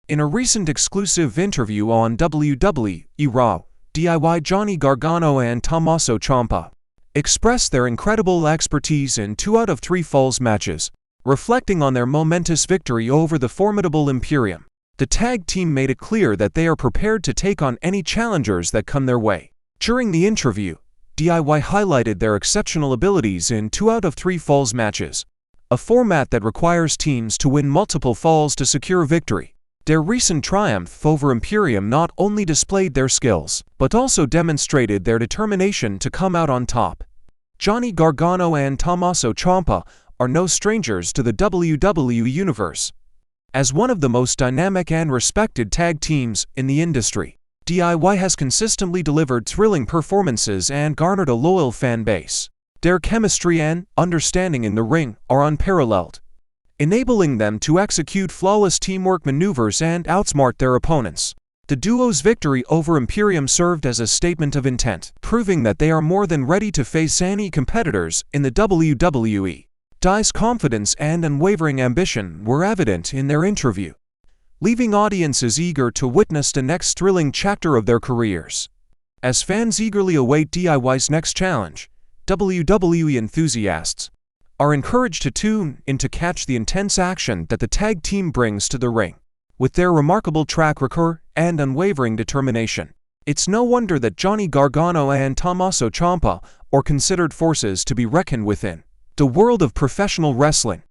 In a recent exclusive interview on WWE Raw, DIY Johnny Gargano and Tommaso Ciampa expressed their incredible expertise in 2 out of 3 falls matches, reflecting on their momentous victory over the Formidable Imperium. The tag team made it clear that they are prepared to take on any challengers that come their way. During the interview, DIY highlighted their exceptional abilities in 2 out of 3 falls matches, a format that requires teams to win multiple falls to secure victory. Their recent triumph over Imperium not only displayed their skills, but also demonstrated their determination to come out on top. Johnny Gargano and Tommaso Ciampa are no strangers to the WWE universe. As one of the most dynamic and respected tag teams in the industry, DIY has consistently delivered thrilling performances and garnered a loyal fan base. Their chemistry and understanding in the ring are unparalleled, enabling them to execute flawless teamwork maneuvers and outsmart their opponents. The duo's victory over Imperium served as a statement of intent, proving that they are more than ready to face any competitors in the WWE. DIY's confidence and unwavering ambition were evident in their interview, leaving audiences eager to witness the next thrilling chapter of their careers. As fans eagerly await DIY's next challenge, WWE enthusiasts are encouraged to tune in to catch the intense action that the tag team brings to the ring. With their remarkable track record and unwavering determination, it's no wonder that Johnny Gargano and Tommaso Ciampa are considered forces to be reckoned with in the world of professional wrestling.